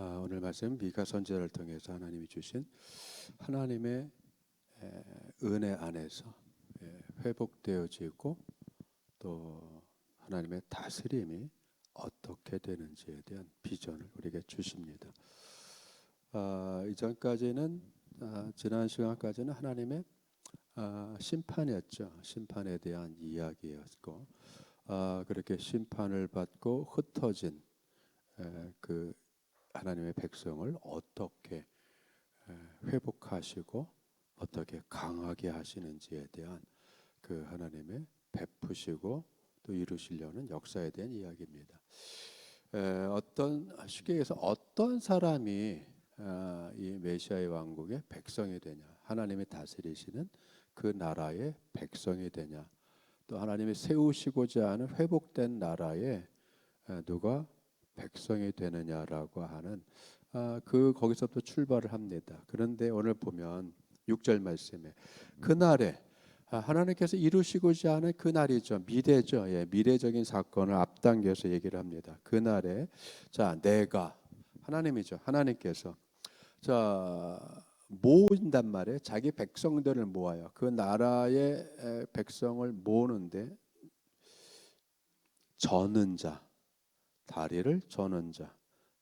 오늘 말씀 미가 선지자를 통해서 하나님이 주신 하나님의 은혜 안에서 회복되어지고 또 하나님의 다스림이 어떻게 되는지에 대한 비전을 우리에게 주십니다. 이전까지는 지난 시간까지는 하나님의 심판이었죠. 심판에 대한 이야기였고 그렇게 심판을 받고 흩어진 그 하나님의 백성을 어떻게 회복하시고 어떻게 강하게 하시는지에 대한 그 하나님의 베푸시고 또 이루시려는 역사에 대한 이야기입니다. 쉽게 얘기해서 어떤 사람이 이 메시아의 왕국의 백성이 되냐, 하나님이 다스리시는 그 나라의 백성이 되냐, 또 하나님이 세우시고자 하는 회복된 나라에 누가 백성이 되느냐라고 하는 거기서부터 출발을 합니다. 그런데 오늘 보면 6절 말씀에 그날에 하나님께서 이루시고자 하는 그날이죠. 미래죠. 미래적인 사건을 앞당겨서 얘기를 합니다. 그날에 내가 하나님이죠. 하나님께서 모은단 말이에요. 자기 백성들을 모아요. 그 나라의 백성을 모으는데 저는 자, 다리를 저는 자,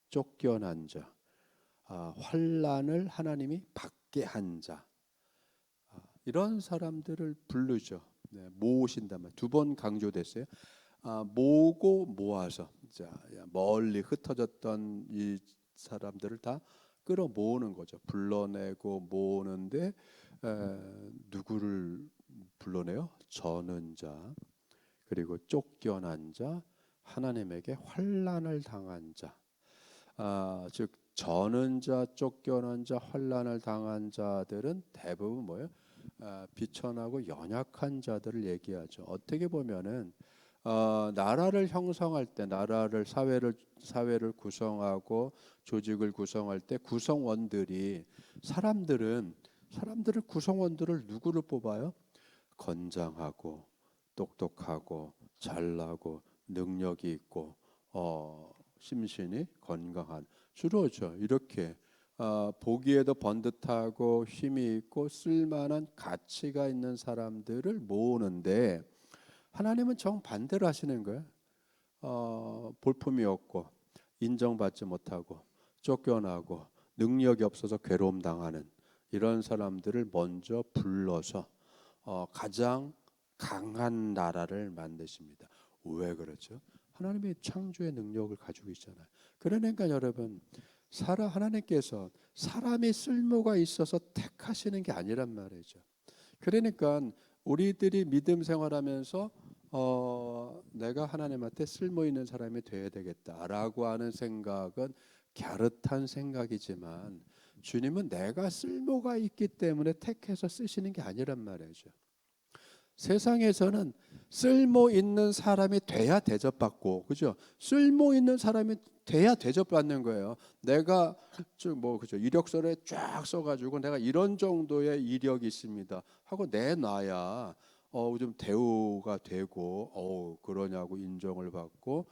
쫓겨난 자, 환난을 하나님이 받게 한 자, 이런 사람들을 부르죠. 모으신단 말. 두 번 강조됐어요. 모으고 모아서 멀리 흩어졌던 이 사람들을 다 끌어모으는 거죠. 불러내고 모으는데 누구를 불러내요? 저는 자, 그리고 쫓겨난 자, 하나님에게 환난을 당한 자, 즉 저는 자, 쫓겨난 자, 환난을 당한 자들은 대부분 뭐예요? 비천하고 연약한 자들을 얘기하죠. 어떻게 보면은 나라를 형성할 때, 사회를 구성하고 조직을 구성할 때 구성원들을 구성원들을 누구를 뽑아요? 건장하고 똑똑하고 잘나고 능력이 있고 심신이 건강한, 주로죠. 이렇게 보기에도 번듯하고 힘이 있고 쓸만한 가치가 있는 사람들을 모으는데 하나님은 정반대로 하시는 거예요. 볼품이 없고 인정받지 못하고 쫓겨나고 능력이 없어서 괴로움 당하는 이런 사람들을 먼저 불러서 가장 강한 나라를 만드십니다. 왜 그렇죠? 하나님의 창조의 능력을 가지고 있잖아요. 그러니까 여러분, 하나님께서 사람이 쓸모가 있어서 택하시는 게 아니란 말이죠. 그러니까 우리들이 믿음 생활하면서 내가 하나님한테 쓸모 있는 사람이 되어야 되겠다라고 하는 생각은 갸릇한 생각이지만 주님은 내가 쓸모가 있기 때문에 택해서 쓰시는 게 아니란 말이죠. 세상에서는 쓸모 있는 사람이 돼야 대접받고, 그죠? 쓸모 있는 사람이 돼야 대접받는 거예요. 내가 그죠? 이력서에 쫙 써가지고 내가 이런 정도의 이력이 있습니다 하고 내놔야 좀 대우가 되고 그러냐고 인정을 받고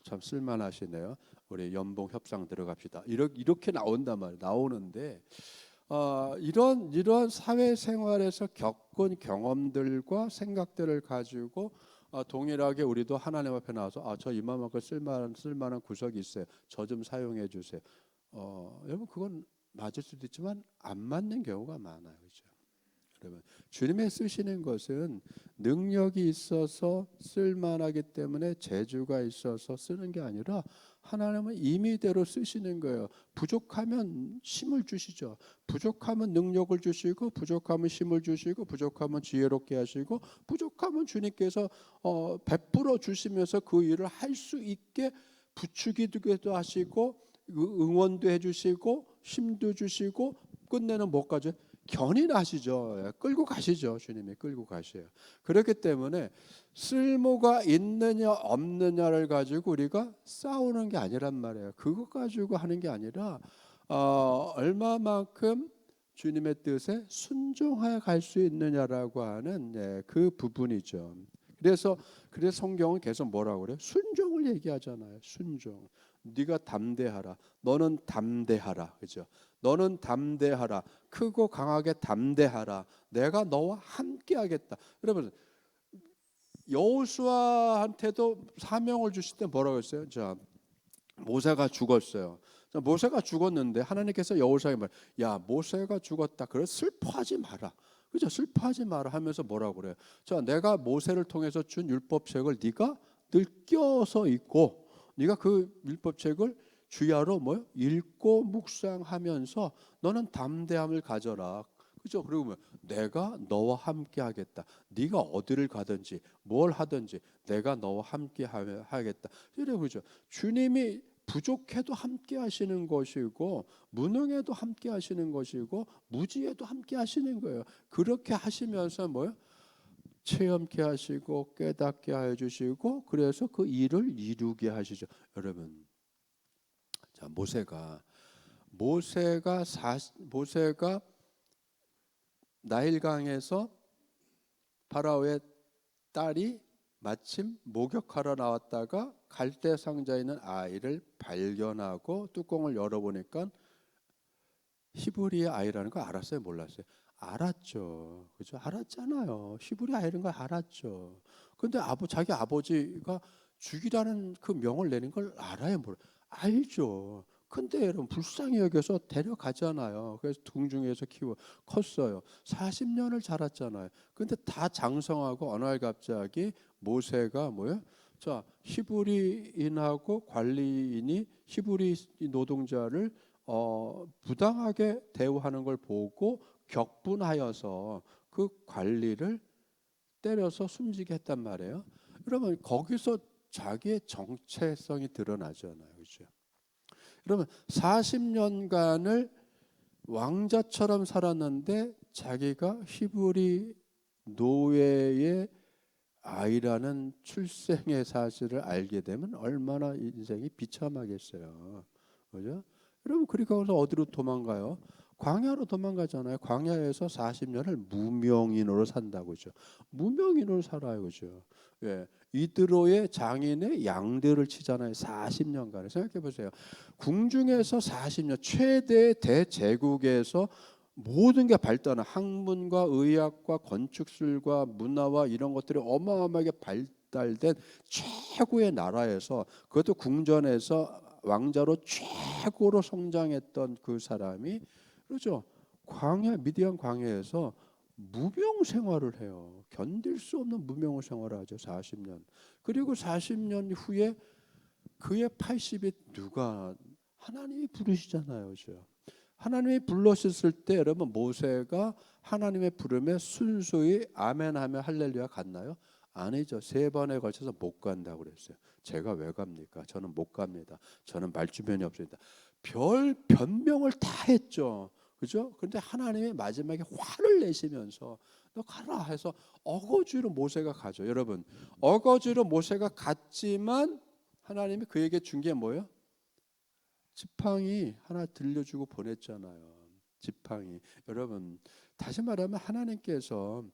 참 쓸만하시네요. 우리 연봉 협상 들어갑시다. 이렇게 나온단 말이에요. 나오는데 이런 사회생활에서 겪은 경험들과 생각들을 가지고 동일하게 우리도 하나님 앞에 나와서 저 이만큼 쓸만한 구석이 있어요. 저 좀 사용해 주세요. 여러분 그건 맞을 수도 있지만 안 맞는 경우가 많아요. 그렇죠? 여러분 주님의 쓰시는 것은 능력이 있어서 쓸만하기 때문에 재주가 있어서 쓰는 게 아니라 하나님은 임의대로 쓰시는 거예요. 부족하면 힘을 주시죠. 부족하면 능력을 주시고, 부족하면 힘을 주시고, 부족하면 지혜롭게 하시고, 부족하면 주님께서 베풀어 주시면서 그 일을 할 수 있게 부추기기도 하시고, 응원도 해주시고, 힘도 주시고, 끝내는 뭐까지? 견인하시죠. 끌고 가시죠. 주님이 끌고 가셔요. 그렇기 때문에 쓸모가 있느냐 없느냐를 가지고 우리가 싸우는 게 아니란 말이에요. 그것 가지고 하는 게 아니라 얼마만큼 주님의 뜻에 순종하여 갈 수 있느냐라고 하는 그 부분이죠. 그래서 성경은 계속 뭐라고 그래요? 순종을 얘기하잖아요. 순종. 네가 담대하라. 너는 담대하라. 그죠? 너는 담대하라. 크고 강하게 담대하라. 내가 너와 함께하겠다. 여러분 여호수아한테도 사명을 주실 때 뭐라고 했어요? 자, 모세가 죽었어요. 자, 모세가 죽었는데 하나님께서 여호수아에게 말, 야 모세가 죽었다. 그래 슬퍼하지 마라. 그죠? 슬퍼하지 마라 하면서 뭐라고 그래요? 자, 내가 모세를 통해서 준 율법책을 네가 늘 껴서 있고, 네가 그 율법책을 주야로 뭐 읽고 묵상하면서 너는 담대함을 가져라. 그죠? 그리고 뭐 내가 너와 함께 하겠다. 네가 어디를 가든지 뭘 하든지 내가 너와 함께 하겠다. 이래 그죠? 주님이 부족해도 함께 하시는 것이고 무능해도 함께 하시는 것이고 무지해도 함께 하시는 거예요. 그렇게 하시면서 뭐요? 체험케 하시고 깨닫게 해 주시고 그래서 그 일을 이루게 하시죠. 여러분, 자 모세가 나일강에서 파라오의 딸이 마침 목욕하러 나왔다가 갈대 상자에 있는 아이를 발견하고 뚜껑을 열어보니까 히브리의 아이라는 걸 알았어요, 몰랐어요? 알았죠. 그죠? 알았잖아요. 히브리 아이라는 걸 알았죠. 근데 자기 아버지가 죽이라는 그 명을 내린 걸 알아요, 몰라요? 알죠. 근데 여러분 불쌍히 여겨서 데려가잖아요. 그래서 궁중에서 컸어요. 40년을 자랐잖아요. 근데 다 장성하고 어느 날 갑자기 모세가 뭐예요? 자, 히브리인하고 관리인이 히브리 노동자를 부당하게 대우하는 걸 보고 격분하여서 그 관리를 때려서 숨지게 했단 말이에요. 여러분 거기서 자기의 정체성이 드러나잖아요, 그렇죠? 여러분 40년간을 왕자처럼 살았는데 자기가 히브리 노예의 아이라는 출생의 사실을 알게 되면 얼마나 인생이 비참하겠어요, 그죠? 여러분 그러고서 어디로 도망가요? 광야로 도망가잖아요. 광야에서 40년을 무명인으로 산다고죠. 무명인으로 살아요, 그죠? 예, 이드로의 장인의 양들을 치잖아요. 40년간 생각해 보세요. 궁중에서 40년 최대 대제국에서 모든 게 발달한 학문과 의학과 건축술과 문화와 이런 것들이 어마어마하게 발달된 최고의 나라에서 그것도 궁전에서 왕자로 최고로 성장했던 그 사람이 그렇죠. 미디안 광야에서 무명 생활을 해요. 견딜 수 없는 무명 생활을 하죠. 40년. 그리고 40년 후에 그의 80이 누가 하나님이 부르시잖아요. 그렇죠? 하나님이 불러셨을 때 여러분 모세가 하나님의 부름에 순수히 아멘하며 할렐루야 갔나요? 아니죠. 3번에 걸쳐서 못 간다고 그랬어요. 제가 왜 갑니까? 저는 못 갑니다. 저는 말주변이 없습니다. 별 변명을 다 했죠. 그죠? 그런데 하나님이 마지막에 화를 내시면서 너 가라 해서 어거지로 모세가 가죠. 여러분 어거지로 모세가 갔지만 하나님이 그에게 준 게 뭐예요? 지팡이 하나 들려주고 보냈잖아요. 지팡이. 여러분 다시 말하면 하나님께서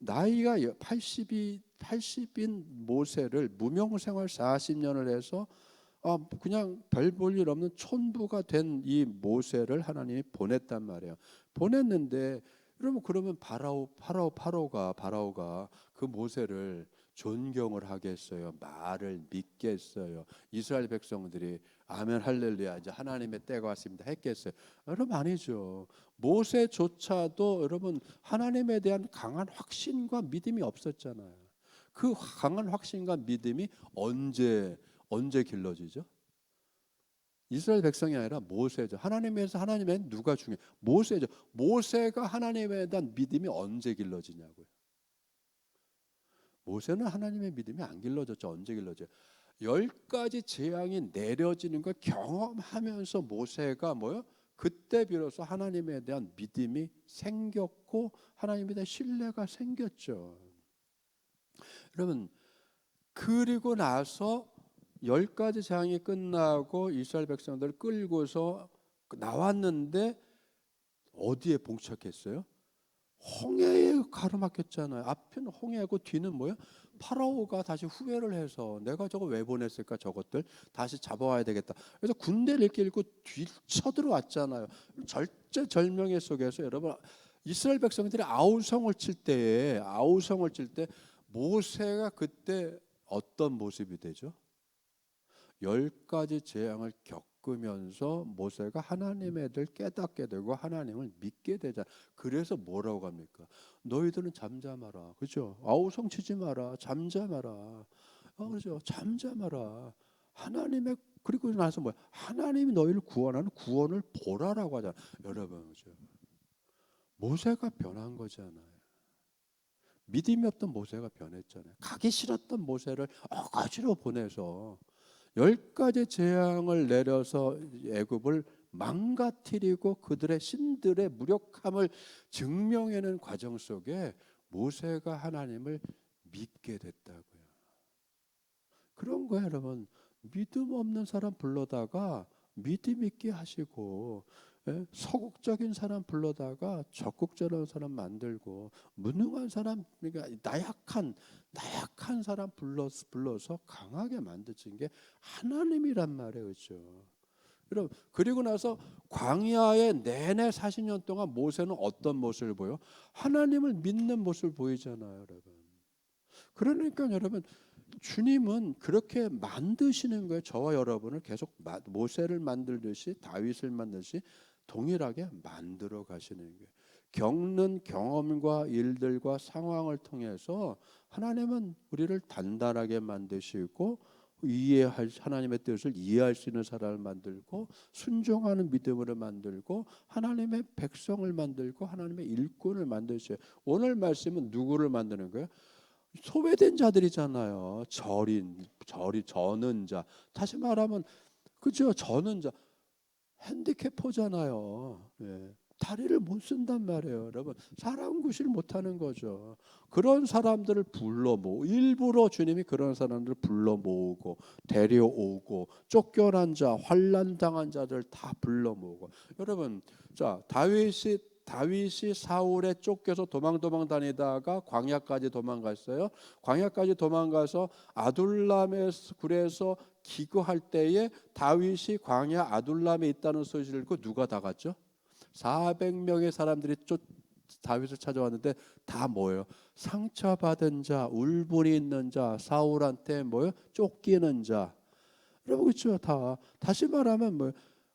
나이가 80인 모세를 무명생활 40년을 해서 그냥 별 볼 일 없는 촌부가 된 이 모세를 하나님이 보냈단 말이에요. 보냈는데 여러분 그러면 바라오가 그 모세를 존경을 하겠어요? 말을 믿겠어요? 이스라엘 백성들이 아멘 할렐루야 이제 하나님의 때가 왔습니다 했겠어요? 여러분 아니죠. 모세조차도 여러분 하나님에 대한 강한 확신과 믿음이 없었잖아요. 그 강한 확신과 믿음이 언제 길러지죠? 이스라엘 백성이 아니라 모세죠. 하나님에 누가 중요해? 모세죠. 모세가 하나님에 대한 믿음이 언제 길러지냐고요. 모세는 하나님의 믿음이 안 길러졌죠. 언제 길러져요? 10가지 재앙이 내려지는 걸 경험하면서 모세가 뭐요? 그때 비로소 하나님에 대한 믿음이 생겼고 하나님에 대한 신뢰가 생겼죠. 여러분 그리고 나서 10가지 재앙이 끝나고 이스라엘 백성들을 끌고서 나왔는데 어디에 봉착했어요? 홍해에 가로막혔잖아요. 앞에는 홍해고 뒤는 뭐야? 파라오가 다시 후회를 해서 내가 저거 왜 보냈을까, 저것들 다시 잡아와야 되겠다. 그래서 군대를 이끌고 쳐들어왔잖아요. 절제절명의 속에서 여러분, 이스라엘 백성들이 아우성을 칠 때 모세가 그때 어떤 모습이 되죠? 10가지 재앙을 겪으면서 모세가 하나님의 애들 깨닫게 되고 하나님을 믿게 되잖아. 그래서 뭐라고 합니까? 너희들은 잠잠하라. 그죠? 아우성 치지 마라. 잠잠하라. 그죠? 잠잠하라. 하나님의, 그리고 나서 뭐야? 하나님이 너희를 구원하는 구원을 보라라고 하잖아. 여러분, 그죠? 모세가 변한 거잖아요. 믿음이 없던 모세가 변했잖아요. 가기 싫었던 모세를 억지로 보내서 10가지 재앙을 내려서 애굽을 망가뜨리고 그들의 신들의 무력함을 증명하는 과정 속에 모세가 하나님을 믿게 됐다고요. 그런 거예요, 여러분. 믿음 없는 사람 불러다가 믿음 있게 하시고, 서국적인 사람 불러다가 적극적인 사람 만들고, 무능한 사람, 그러니까 나약한 사람 불러서 강하게 만드신 게 하나님이란 말이에요, 그렇죠? 여러분, 그리고 나서 광야에 내내 40년 동안 모세는 어떤 모습을 보여? 하나님을 믿는 모습을 보이잖아요, 여러분. 그러니까 여러분, 주님은 그렇게 만드시는 거예요. 저와 여러분을 계속 모세를 만들듯이 다윗을 만들듯이 동일하게 만들어 가시는 거예요. 겪는 경험과 일들과 상황을 통해서 하나님은 우리를 단단하게 만드시고 하나님의 뜻을 이해할 수 있는 사람을 만들고 순종하는 믿음으로 만들고 하나님의 백성을 만들고 하나님의 일꾼을 만드셔요. 오늘 말씀은 누구를 만드는 거예요? 소외된 자들이잖아요. 저는 자. 다시 말하면 그죠? 저는 자. 핸디캐퍼잖아요. 예. 다리를 못 쓴단 말이에요, 여러분. 사람 구실 못하는 거죠. 그런 사람들을 일부러 주님이 그런 사람들을 불러 모으고 데려오고 쫓겨난 자, 환난 당한 자들 다 불러 모으고. 여러분, 자 다윗이 사울에 쫓겨서 도망 다니다가 광야까지 도망갔어요. 광야까지 도망가서 아둘람의 굴에서 기거할 때에 다윗이 광야 아둘람에 있다는 소식을 듣고 누가 다 갔죠? 400명의 사람들이 다윗을 찾아왔는데 다 뭐예요? 상처받은 자, 울분이 있는 자, 사울한테 뭐예요? 쫓기는 자. 여러분 그렇죠? 다시 말하면 뭐예요?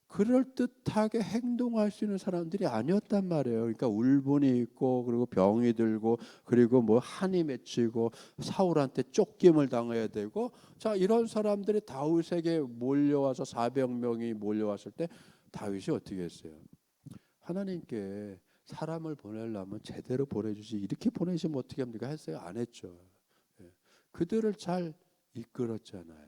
그럴듯하게 행동할 수 있는 사람들이 아니었단 말이에요. 그러니까 울분이 있고 그리고 병이 들고 그리고 뭐 한이 맺히고 사울한테 쫓김을 당해야 되고 자 이런 사람들이 다윗에게 몰려와서 400명이 몰려왔을 때 다윗이 어떻게 했어요? 하나님께 사람을 보내려면 제대로 보내주지 이렇게 보내시면 어떻게 합니까? 했어요? 안 했죠. 예. 그들을 잘 이끌었잖아요.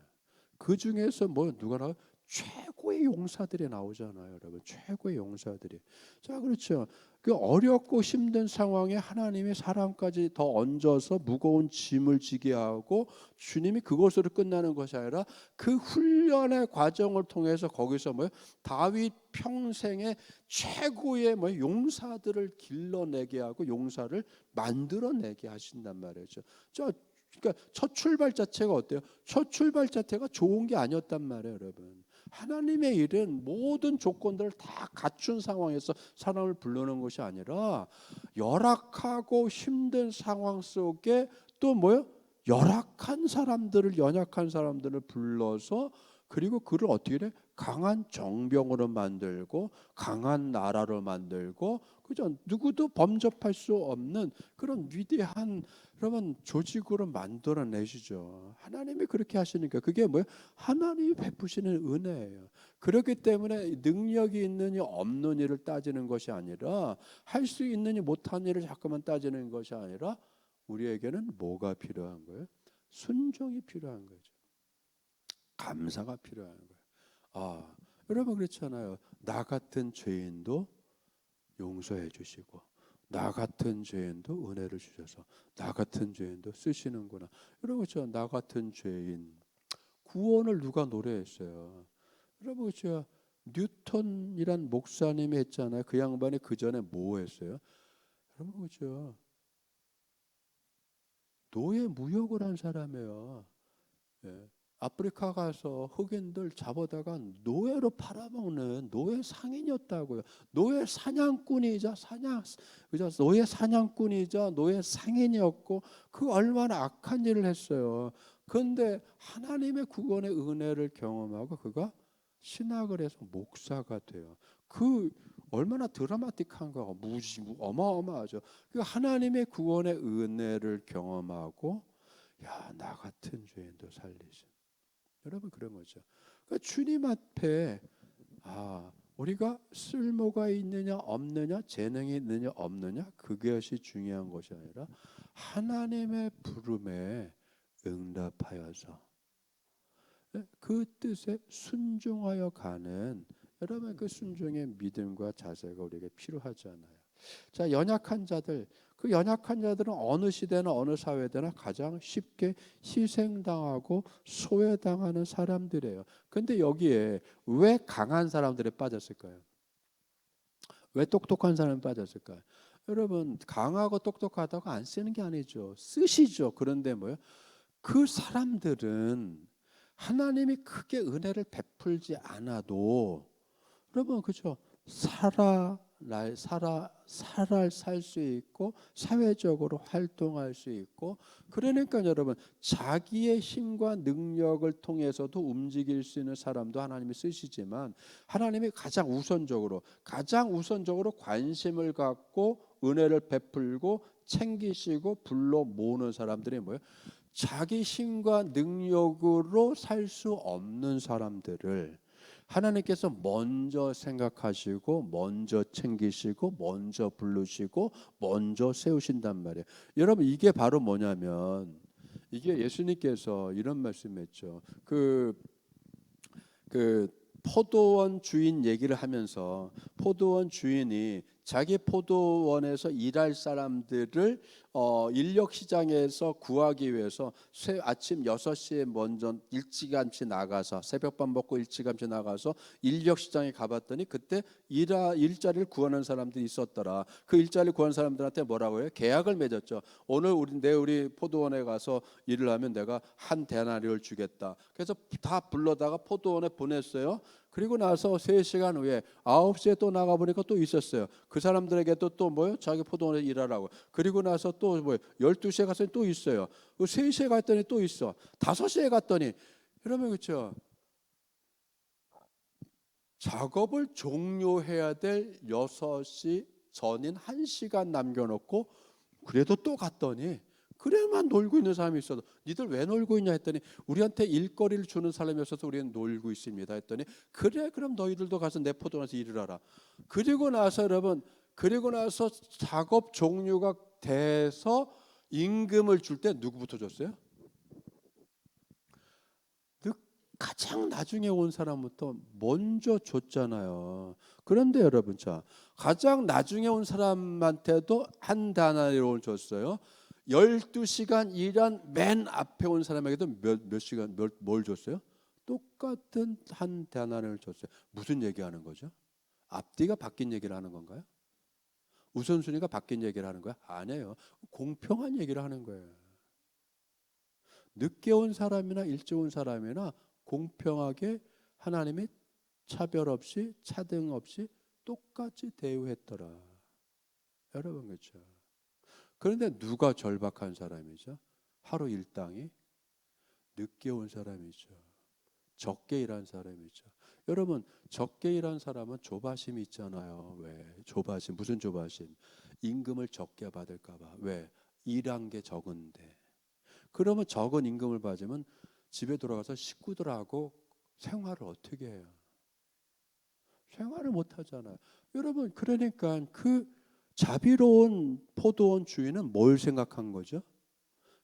그 중에서 뭐 누가 나와? 최고의 용사들이 나오잖아요, 여러분. 최고의 용사들이. 자, 그렇죠. 그 어렵고 힘든 상황에 하나님이 사람까지 더 얹어서 무거운 짐을 지게 하고 주님이 그것으로 끝나는 것이 아니라 그 훈련의 과정을 통해서 거기서 뭐요? 다윗 평생의 최고의 뭐 용사들을 길러내게 하고 용사를 만들어내게 하신단 말이죠. 그러니까 첫 출발 자체가 어때요? 첫 출발 자체가 좋은 게 아니었단 말이에요, 여러분. 하나님의 일은 모든 조건들을 다 갖춘 상황에서 사람을 부르는 것이 아니라 열악하고 힘든 상황 속에 또 뭐요? 연약한 사람들을 불러서 그리고 그를 어떻게 해? 강한 정병으로 만들고 강한 나라로 만들고 그죠? 누구도 범접할 수 없는 그런 위대한 그러면 조직으로 만들어내시죠. 하나님이 그렇게 하시니까 그게 뭐예요? 하나님이 베푸시는 은혜예요. 그렇기 때문에 능력이 있느니 없는 일을 따지는 것이 아니라 할 수 있느니 못한 일을 자꾸만 따지는 것이 아니라 우리에게는 뭐가 필요한 거예요? 순종이 필요한 거죠. 감사가 필요한 거예요. 여러분 그렇잖아요. 나 같은 죄인도 용서해 주시고 나 같은 죄인도 은혜를 주셔서 나 같은 죄인도 쓰시는구나. 여러분 나 같은 죄인 구원을 누가 노래했어요? 여러분 뉴턴이란 목사님이 했잖아요. 그 양반이 그 전에 뭐 했어요? 여러분 그죠? 노예 무역을 한 사람이에요. 예. 아프리카 가서 흑인들 잡아다가 노예로 팔아먹는 노예 상인이었다고요. 노예 사냥꾼이자 그죠? 노예 사냥꾼이자 노예 상인이었고 그 얼마나 악한 일을 했어요. 그런데 하나님의 구원의 은혜를 경험하고 그가 신학을 해서 목사가 돼요. 그 얼마나 드라마틱한가, 어마어마하죠. 그 하나님의 구원의 은혜를 경험하고 야, 나 같은 죄인도 살리시. 여러분 그런 거죠. 그러니까 주님 앞에 우리가 쓸모가 있느냐 없느냐, 재능이 있느냐 없느냐, 그것이 중요한 것이 아니라 하나님의 부름에 응답하여서 그 뜻에 순종하여 가는, 여러분 그 순종의 믿음과 자세가 우리에게 필요하잖아요. 자, 연약한 자들, 그 연약한 자들은 어느 시대나 어느 사회대나 가장 쉽게 희생당하고 소외당하는 사람들이에요. 근데 여기에 왜 강한 사람들이 빠졌을까요? 왜 똑똑한 사람이 빠졌을까요? 여러분 강하고 똑똑하다고 안 쓰는 게 아니죠. 쓰시죠. 그런데 뭐요? 그 사람들은 하나님이 크게 은혜를 베풀지 않아도, 여러분 그죠? 살 수 있고 사회적으로 활동할 수 있고, 그러니까 여러분 자기의 힘과 능력을 통해서도 움직일 수 있는 사람도 하나님이 쓰시지만, 하나님이 가장 우선적으로 관심을 갖고 은혜를 베풀고 챙기시고 불러 모으는 사람들이 뭐예요? 자기 힘과 능력으로 살 수 없는 사람들을 하나님께서 먼저 생각하시고 먼저 챙기시고 먼저 부르시고 먼저 세우신단 말이에요. 여러분 이게 바로 뭐냐면, 이게 예수님께서 이런 말씀했죠. 그 포도원 주인 얘기를 하면서, 포도원 주인이 자기 포도원에서 일할 사람들을 인력 시장에서 구하기 위해서 아침 6시에 먼저 일찌감치 나가서, 새벽밥 먹고 일찌감치 나가서 인력 시장에 가봤더니 그때 일자리를 구하는 사람들이 있었더라. 그 일자리를 구하는 사람들한테 뭐라고 해요? 계약을 맺었죠. 오늘 우리 포도원에 가서 일을 하면 내가 한 데나리온을 주겠다. 그래서 다 불러다가 포도원에 보냈어요. 그리고 나서 3시간 후에 9시에 또 나가보니까 또 있었어요. 그 사람들에게도 또 뭐요? 자기 포도원에 일하라고. 그리고 나서 또 뭐요? 12시에 갔더니 또 있어요. 3시에 갔더니 또 있어. 5시에 갔더니, 여러분 그렇죠? 작업을 종료해야 될 6시 전인 1시간 남겨놓고 그래도 또 갔더니, 그래만 놀고 있는 사람이 있어도 니들 왜 놀고 있냐 했더니 우리한테 일거리를 주는 사람이 없어서 우리는 놀고 있습니다 했더니, 그래 그럼 너희들도 가서 내 포도원에서 일을 하라. 그리고 나서 여러분, 작업 종료가 돼서 임금을 줄 때 누구부터 줬어요? 가장 나중에 온 사람부터 먼저 줬잖아요. 그런데 여러분, 자, 가장 나중에 온 사람한테도 한 다나리온을 줬어요. 12시간 일한 맨 앞에 온 사람에게도 뭘 줬어요? 똑같은 한 다나리온을 줬어요. 무슨 얘기하는 거죠? 앞뒤가 바뀐 얘기를 하는 건가요? 우선순위가 바뀐 얘기를 하는 거야? 아니에요. 공평한 얘기를 하는 거예요. 늦게 온 사람이나 일찍 온 사람이나 공평하게 하나님이 차별 없이 차등 없이 똑같이 대우했더라. 여러분 그렇죠? 그런데 누가 절박한 사람이죠? 하루 일당이 늦게 온 사람이죠. 적게 일한 사람이죠. 여러분 적게 일한 사람은 조바심이 있잖아요. 왜? 조바심. 무슨 조바심? 임금을 적게 받을까 봐. 왜? 일한 게 적은데. 그러면 적은 임금을 받으면 집에 돌아가서 식구들하고 생활을 어떻게 해요? 생활을 못 하잖아요. 여러분 그러니까 그 자비로운 포도원 주인은 뭘 생각한 거죠?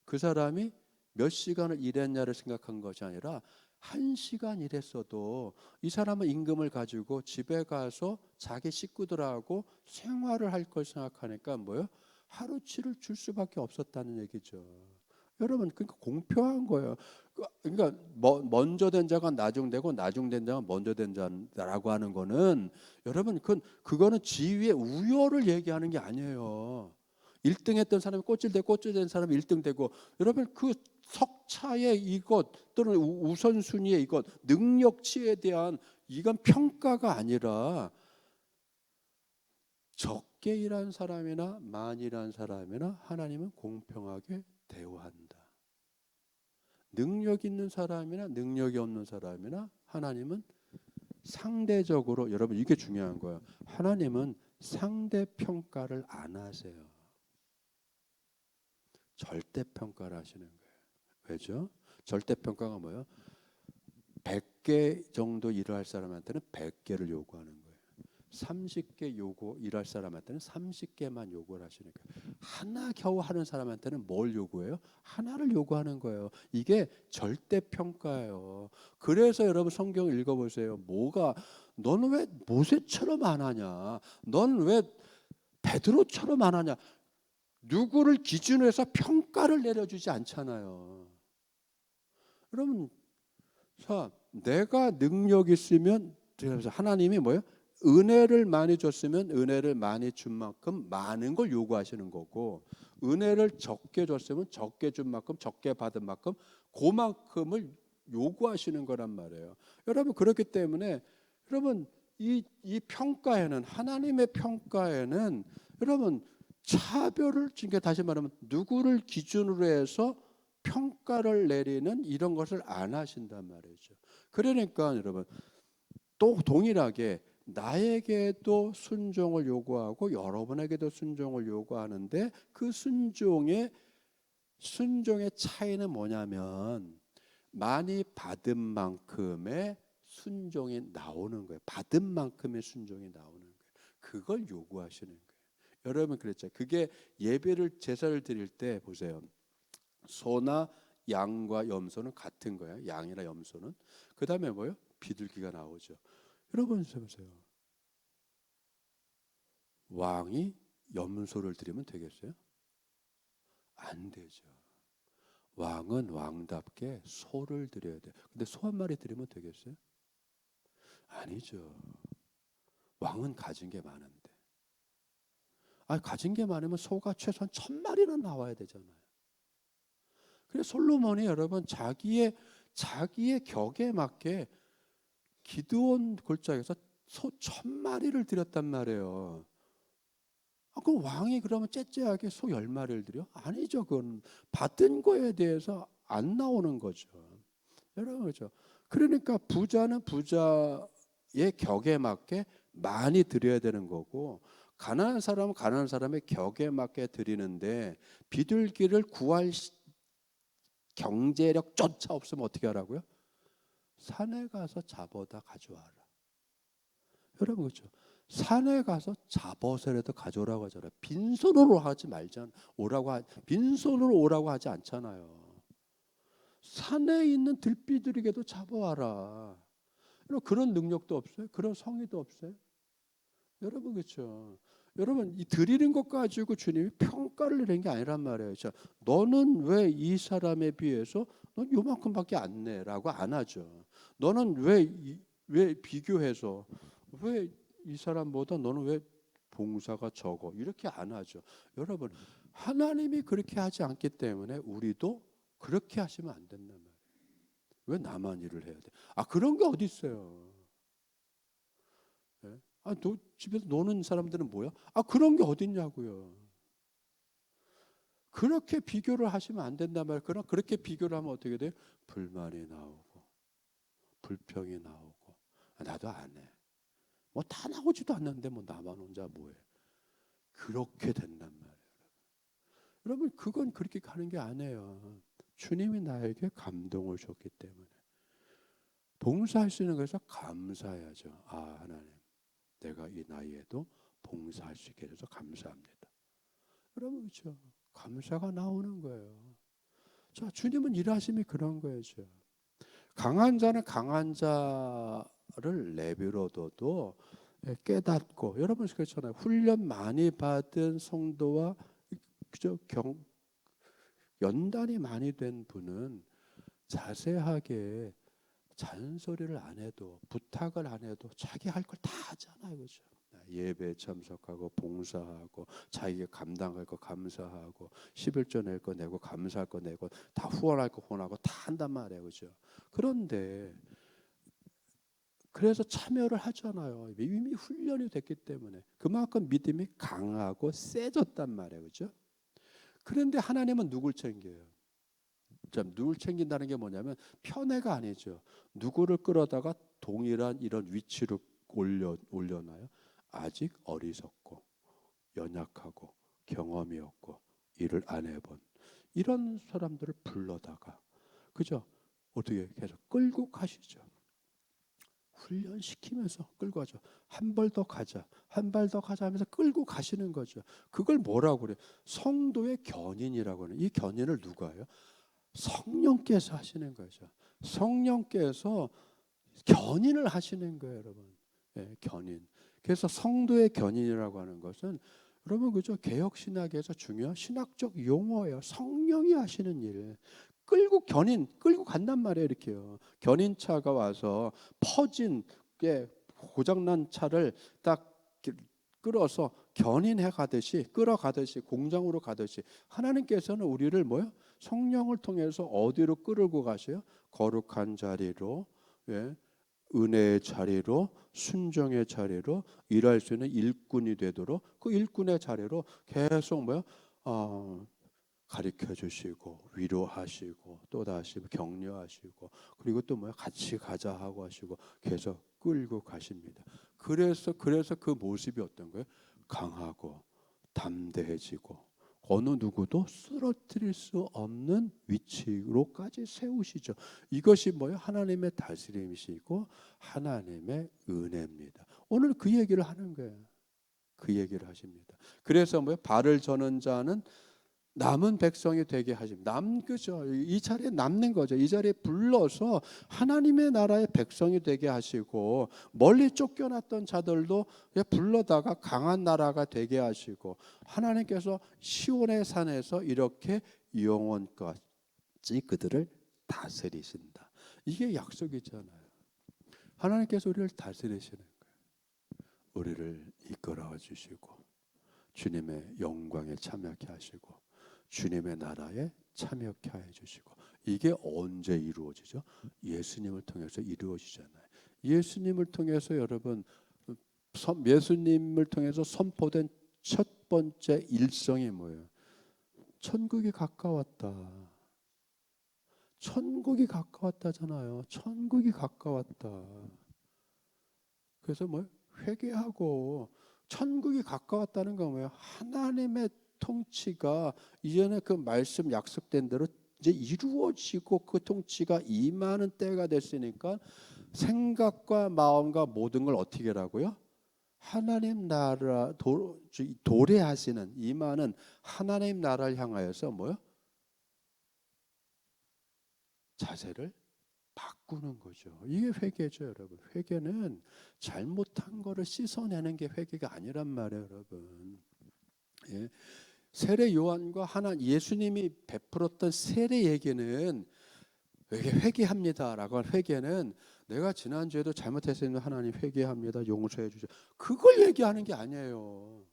그 사람이 몇 시간을 일했냐를 생각한 것이 아니라 1시간 일했어도 이 사람은 임금을 가지고 집에 가서 자기 식구들하고 생활을 할 걸 생각하니까 뭐요? 하루치를 줄 수밖에 없었다는 얘기죠. 여러분 그러니까 공평한 거예요. 그러니까 먼저 된 자가 나중되고 나중된 자가 먼저 된 자라고 하는 거는, 여러분 그거는 지위의 우열을 얘기하는 게 아니에요. 1등 했던 사람이 꼬질된 사람이 1등 되고, 여러분 그 석차의 이것 또는 우선순위의 이것, 능력치에 대한 이건 평가가 아니라 적게 일한 사람이나 많이 일한 사람이나 하나님은 공평하게 대우한다. 능력 있는 사람이나 능력이 없는 사람이나 하나님은 상대적으로, 여러분 이게 중요한 거예요. 하나님은 상대평가를 안 하세요. 절대평가를 하시는 거예요. 왜죠? 절대평가가 뭐예요? 100개 정도 일을 할 사람한테는 100개를 요구하는 거예요. 30개 일할 사람한테는 30개만 요구를 하시는 거예요. 하나 겨우 하는 사람한테는 뭘 요구해요? 하나를 요구하는 거예요. 이게 절대평가예요. 그래서 여러분 성경 읽어보세요. 너는 왜 모세처럼 안 하냐? 넌 왜 베드로처럼 안 하냐? 누구를 기준으로 해서 평가를 내려주지 않잖아요. 여러분, 자, 내가 능력 있으면, 하나님이 뭐예요? 은혜를 많이 줬으면 은혜를 많이 준 만큼 많은 걸 요구하시는 거고, 은혜를 적게 줬으면 적게 준 만큼 적게 받은 만큼 그만큼을 요구하시는 거란 말이에요. 여러분, 그렇기 때문에 여러분 이 평가에는, 하나님의 평가에는 여러분 차별을, 그러니까 다시 말하면 누구를 기준으로 해서 평가를 내리는 이런 것을 안 하신단 말이죠. 그러니까 여러분 또 동일하게 나에게도 순종을 요구하고 여러분에게도 순종을 요구하는데, 그 순종의 차이는 뭐냐면 많이 받은 만큼의 순종이 나오는 거예요. 받은 만큼의 순종이 나오는 거예요. 그걸 요구하시는 거예요. 여러분 그랬죠. 그게 예배를, 제사를 드릴 때 보세요. 소나 양과 염소는 같은 거예요. 양이나 염소는. 그 다음에 뭐예요? 비둘기가 나오죠. 여러분 보세요. 왕이 염소를 드리면 되겠어요? 안 되죠. 왕은 왕답게 소를 드려야 돼요. 근데 소 한 마리 드리면 되겠어요? 아니죠. 왕은 가진 게 많은데. 가진 게 많으면 소가 최소한 1000마리는 나와야 되잖아요. 그래서 솔로몬이 여러분 자기의 격에 맞게 기드온 골짜기에서 소 1000마리를 드렸단 말이에요. 그럼 왕이 그러면 째째하게 소 10마리를 드려? 아니죠. 그건 받은 거에 대해서 안 나오는 거죠. 여러분 그렇죠. 그러니까 부자는 부자의 격에 맞게 많이 드려야 되는 거고, 가난한 사람은 가난한 사람의 격에 맞게 드리는데, 비둘기를 구할 경제력조차 없으면 어떻게 하라고요? 산에 가서 잡아다 가져와라. 여러분 그렇죠. 산에 가서 잡아서라도 가져오라고 하잖아요. 빈손으로 하지 말잖아. 빈손으로 오라고 하지 않잖아요. 산에 있는 들비둘기라도 잡아와라. 그런 능력도 없어요. 그런 성의도 없어요. 여러분 그렇죠. 여러분 이 드리는 것 가지고 주님이 평가를 내는 게 아니란 말이에요. 자, 너는 왜 이 사람에 비해서 넌 요만큼밖에 안 내라고 안 하죠. 너는 왜 비교해서 왜 이 사람보다 너는 왜 봉사가 적어, 이렇게 안 하죠. 여러분 하나님이 그렇게 하지 않기 때문에 우리도 그렇게 하시면 안 된단 말이에요. 왜 나만 일을 해야 돼? 그런 게 어디 있어요? 예? 집에서 노는 사람들은 뭐야? 그런 게 어딨냐고요. 그렇게 비교를 하시면 안 된단 말이에요. 그러나 그렇게 비교를 하면 어떻게 돼요? 불만이 나오고 불평이 나오고, 나도 안 해. 뭐 다 나오지도 않는데 뭐 나만 혼자 뭐해. 그렇게 된단 말이에요. 여러분 그건 그렇게 가는 게 아니에요. 주님이 나에게 감동을 줬기 때문에 봉사할 수 있는 것에서 감사해야죠. 하나님, 내가 이 나이에도 봉사할 수 있게 해서 감사합니다. 여러분 그렇죠. 감사가 나오는 거예요. 자, 주님은 일하심이 그런 거죠. 강한 자는 강한 자를 내버려둬도 깨닫고, 여러분 그렇잖아요. 훈련 많이 받은 성도와 그저 연단이 많이 된 분은 자세하게 잔소리를 안 해도, 부탁을 안 해도 자기 할 걸 다 하잖아요. 그렇죠? 예배에 참석하고 봉사하고 자기가 감당할 거 감사하고 11조 낼 거 내고 감사할 거 내고 다 후원할 거 후원하고 다 한단 말이에요. 그죠? 그런데 그래서 참여를 하잖아요. 이미 훈련이 됐기 때문에 그만큼 믿음이 강하고 세졌단 말이에요. 그죠? 그런데 하나님은 누굴 챙겨요? 참 누굴 챙긴다는 게 뭐냐면 편애가 아니죠. 누구를 끌어다가 동일한 이런 위치로 올려놔요. 아직 어리석고 연약하고 경험이 없고 일을 안 해본 이런 사람들을 불러다가 그죠? 어떻게 계속 끌고 가시죠. 훈련시키면서 끌고 가죠. 한 발 더 가자, 한 발 더 가자 하면서 끌고 가시는 거죠. 그걸 뭐라고 그래요? 성도의 견인이라고 하는 이 견인을 누가 해요? 성령께서 하시는 거죠. 성령께서 견인을 하시는 거예요, 여러분. 예, 견인. 그래서 성도의 견인이라고 하는 것은 여러분 그죠? 개혁 신학에서 중요한 신학적 용어예요. 성령이 하시는 일. 끌고 간단 말이에요, 이렇게요. 견인차가 와서 퍼진 게 고장난 차를 딱 끌어서 견인해 가듯이 끌어가듯이 공장으로 가듯이 하나님께서는 우리를 뭐요? 성령을 통해서 어디로 끌고 가셔요? 거룩한 자리로, 예, 은혜의 자리로, 순종의 자리로 일할 수 있는 일꾼이 되도록 그 일꾼의 자리로 계속 뭐요? 가르쳐 주시고 위로하시고 또 다시 격려하시고 그리고 또 뭐야 같이 가자 하고 하시고 계속 끌고 가십니다. 그래서 그 모습이 어떤 거예요? 강하고 담대해지고 어느 누구도 쓰러뜨릴 수 없는 위치로까지 세우시죠. 이것이 뭐예요? 하나님의 다스림이시고 하나님의 은혜입니다. 오늘 그 얘기를 하는 거예요. 그 얘기를 하십니다. 그래서 뭐예요? 발을 저는 자는 남은 백성이 되게 하십니다. 그죠? 이 자리에 남는 거죠. 이 자리에 불러서 하나님의 나라의 백성이 되게 하시고 멀리 쫓겨났던 자들도 불러다가 강한 나라가 되게 하시고 하나님께서 시온의 산에서 이렇게 영원까지 그들을 다스리신다. 이게 약속이잖아요. 하나님께서 우리를 다스리시는 거예요. 우리를 이끌어 주시고 주님의 영광에 참여케 하시고 주님의 나라에 참여케 해 주시고 이게 언제 이루어지죠? 예수님을 통해서 이루어지잖아요. 예수님을 통해서 여러분 예수님을 통해서 선포된 첫 번째 일성이 뭐예요? 천국이 가까웠다. 천국이 가까웠다잖아요. 천국이 가까웠다. 그래서 뭐 회개하고 천국이 가까웠다는 건 뭐예요? 하나님의 통치가 이전에 그 말씀 약속된 대로 이제 이루어지고 그 통치가 임하는 때가 됐으니까 생각과 마음과 모든 걸 어떻게 하라고요? 하나님 나라 도래하시는 임하는 하나님 나라를 향하여서 뭐요? 자세를 바꾸는 거죠. 이게 회개죠, 여러분. 회개는 잘못한 거를 씻어내는 게 회개가 아니란 말이에요, 여러분. 예. 세례 요한과 예수님이 베풀었던 세례 얘기는 회개합니다라고 한 회개는 내가 지난주에도 잘못했으면 하나님 회개합니다. 용서해 주세요. 그걸 얘기하는 게 아니에요.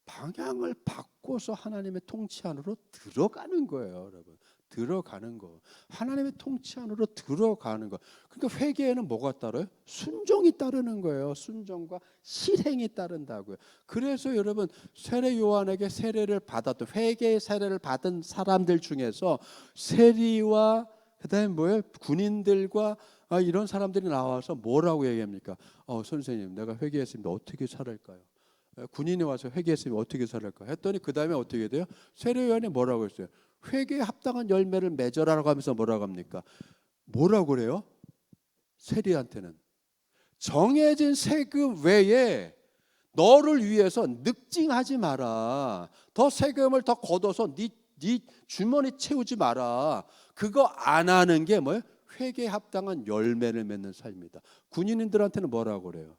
방향을 바꿔서 하나님의 통치 안으로 들어가는 거예요, 여러분. 들어가는 거. 하나님의 통치 안으로 들어가는 거. 그러니까 회개에는 뭐가 따라요? 순종이 따르는 거예요. 순종과 실행이 따른다고요. 그래서 여러분 세례 요한에게 세례를 받았던 회개의 세례를 받은 사람들 중에서 세리와 그다음에 뭐예요? 군인들과 이런 사람들이 나와서 뭐라고 얘기합니까? 선생님, 내가 회개했습니다. 어떻게 살을까요? 군인이 와서 회개했으면 어떻게 살을까 했더니 그 다음에 어떻게 돼요? 세례 요한이 뭐라고 했어요? 회개에 합당한 열매를 맺어라라고 하면서 뭐라고 합니까? 뭐라고 그래요? 세리한테는 정해진 세금 외에 너를 위해서 늑증하지 마라. 더 세금을 더 걷어서 네 주머니 채우지 마라. 그거 안 하는 게 뭐예요? 회개에 합당한 열매를 맺는 삶이다. 군인들한테는 뭐라고 그래요?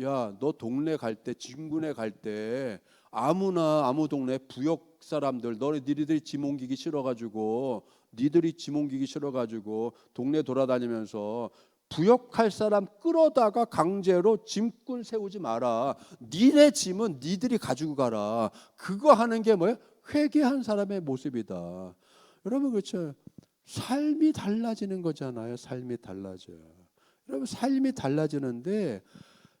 야, 너 동네 갈 때, 진군에 갈 때 아무 동네 부역 사람들 니들이 짐 옮기기 싫어가지고 동네 돌아다니면서 부역할 사람 끌어다가 강제로 짐꾼 세우지 마라. 니네 짐은 니들이 가지고 가라. 그거 하는 게 뭐예요? 회개한 사람의 모습이다. 여러분 그렇죠? 삶이 달라지는 거잖아요. 삶이 달라져요. 여러분 삶이 달라지는데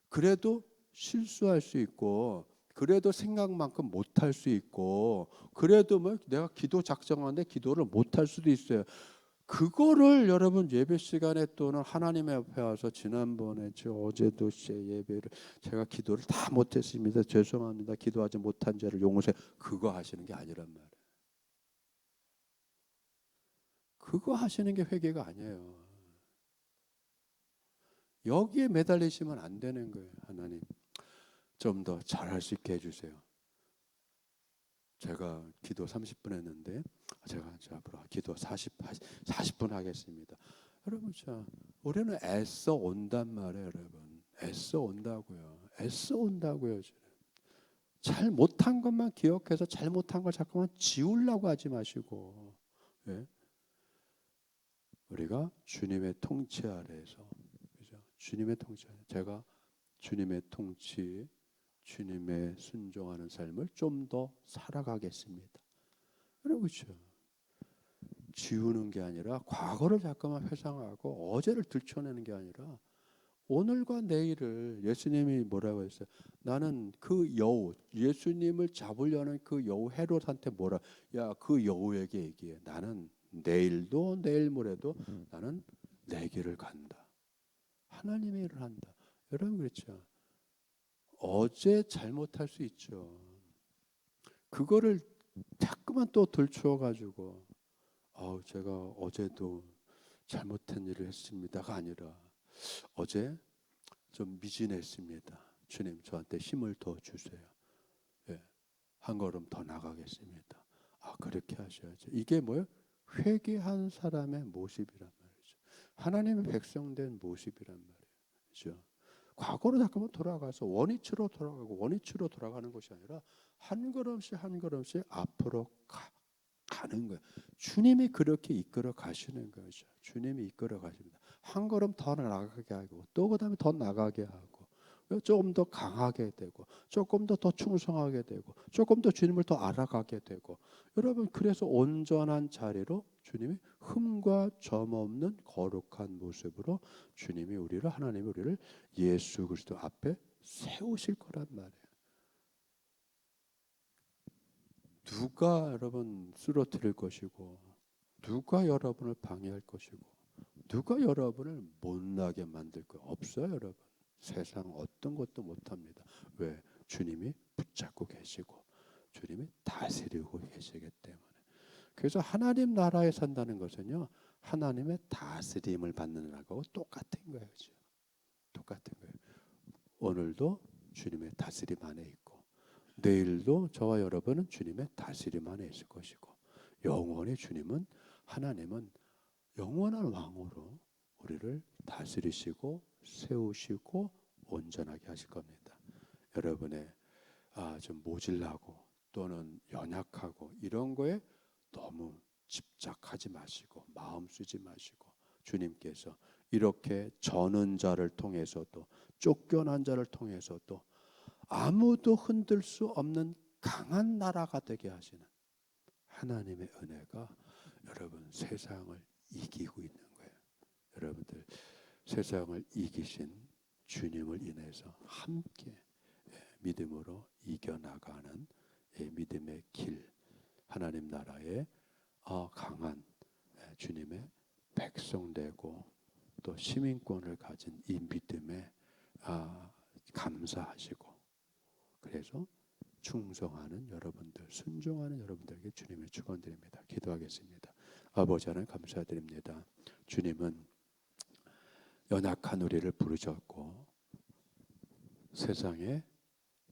그래도 실수할 수 있고 그래도 생각만큼 못할 수 있고 그래도 뭐 내가 기도 작정하는데 기도를 못할 수도 있어요. 그거를 여러분 예배 시간에 또는 하나님 앞에 와서 지난번에 어제도 예배를 제가 기도를 다 못했습니다. 죄송합니다. 기도하지 못한 죄를 용서해. 그거 하시는 게 아니란 말이에요. 그거 하시는 게 회개가 아니에요. 여기에 매달리시면 안 되는 거예요. 하나님 좀 더 잘할 수 있게 해주세요. 제가 기도 30분 했는데 제가 앞으로 기도 40분 하겠습니다. 여러분 자 우리는 애써 온단 말이에요. 여러분 애써 온다고요. 애써 온다고요. 잘 못한 것만 기억해서 잘못한 걸 자꾸만 지우려고 하지 마시고 예? 우리가 주님의 통치 아래에서 그죠? 주님의 통치 아래 제가 주님의 통치 주님의 순종하는 삶을 좀 더 살아가겠습니다. 그렇죠. 지우는 게 아니라 과거를 잠깐만 회상하고 어제를 들춰내는 게 아니라 오늘과 내일을 예수님이 뭐라고 했어요? 나는 그 여우 예수님을 잡으려는 그 여우 헤롯한테 뭐라 야 그 여우에게 얘기해. 나는 내일도 내일 모레도 나는 내 길을 간다. 하나님의 일을 한다. 여러분 그렇죠. 어제 잘못할 수 있죠. 그거를 자꾸만 또 들추어 가지고 제가 어제도 잘못한 일을 했습니다가 아니라 어제 좀 미진했습니다. 주님 저한테 힘을 더 주세요. 예, 한 걸음 더 나가겠습니다. 그렇게 하셔야죠. 이게 뭐예요? 회개한 사람의 모습이란 말이죠. 하나님의 백성된 모습이란 말이에요. 그렇죠? 과거로 잠깐만 돌아가서 원위치로 돌아가는 것이 아니라 한 걸음씩 한 걸음씩 앞으로 가는 거예요. 주님이 그렇게 이끌어 가시는 거죠. 주님이 이끌어 가십니다. 한 걸음 더 나가게 하고 또 그다음에 더 나가게 하고 조금 더 강하게 되고 조금 더 충성하게 되고 조금 더 주님을 더 알아가게 되고 여러분 그래서 온전한 자리로 주님이 흠과 점 없는 거룩한 모습으로 주님이 하나님이 우리를 예수 그리스도 앞에 세우실 거란 말이에요. 누가 여러분 쓰러뜨릴 것이고 누가 여러분을 방해할 것이고 누가 여러분을 못나게 만들 거 없어요. 여러분 세상 어떤 것도 못합니다. 왜? 주님이 붙잡고 계시고 주님이 다스리고 계시기 때문에. 그래서 하나님 나라에 산다는 것은요 하나님의 다스림을 받는 거하고 똑같은 거예요. 그렇죠? 똑같은 거예요. 오늘도 주님의 다스림 안에 있고 내일도 저와 여러분은 주님의 다스림 안에 있을 것이고 영원히 하나님은 영원한 왕으로 우리를 다스리시고 세우시고 온전하게 하실 겁니다. 여러분의 좀 모질라고 또는 연약하고 이런 거에 너무 집착하지 마시고 마음 쓰지 마시고 주님께서 이렇게 저는 자를 통해서도 쫓겨난 자를 통해서도 아무도 흔들 수 없는 강한 나라가 되게 하시는 하나님의 은혜가 여러분 세상을 이기고 있는 거예요. 여러분들 세상을 이기신 주님을 인해서 함께 믿음으로 이겨나가는 믿음의 길 하나님 나라의 강한 주님의 백성 되고 또 시민권을 가진 이 믿음에 감사하시고 그래서 충성하는 여러분들 순종하는 여러분들에게 주님을 축원드립니다. 기도하겠습니다. 아버지 하나님 감사드립니다. 주님은 연약한 우리를 부르셨고 세상에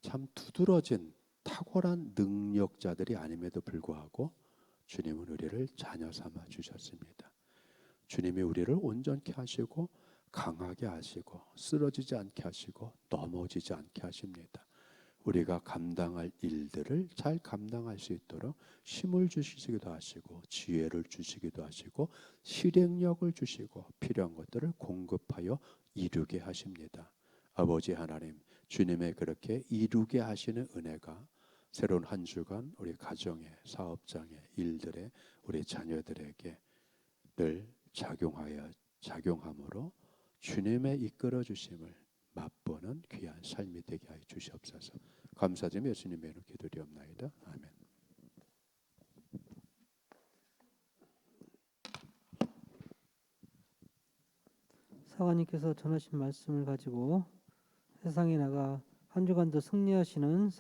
참 두드러진 탁월한 능력자들이 아님에도 불구하고 주님은 우리를 자녀 삼아 주셨습니다. 주님이 우리를 온전케 하시고 강하게 하시고 쓰러지지 않게 하시고 넘어지지 않게 하십니다. 우리가 감당할 일들을 잘 감당할 수 있도록 힘을 주시기도 하시고 지혜를 주시기도 하시고 실행력을 주시고 필요한 것들을 공급하여 이루게 하십니다. 아버지 하나님, 주님의 그렇게 이루게 하시는 은혜가 새로운 한 주간 우리 가정에, 사업장에, 일들에, 우리 자녀들에게 늘 작용함으로 주님의 이끌어 주심을 맛보는 귀한 삶이 되게 하여 주시옵소서. 감사드리며 예수님의 이름으로 기도드리옵나이다. 아멘. 사관님께서 전하신 말씀을 가지고 세상에 나가 한 주간도 승리하시는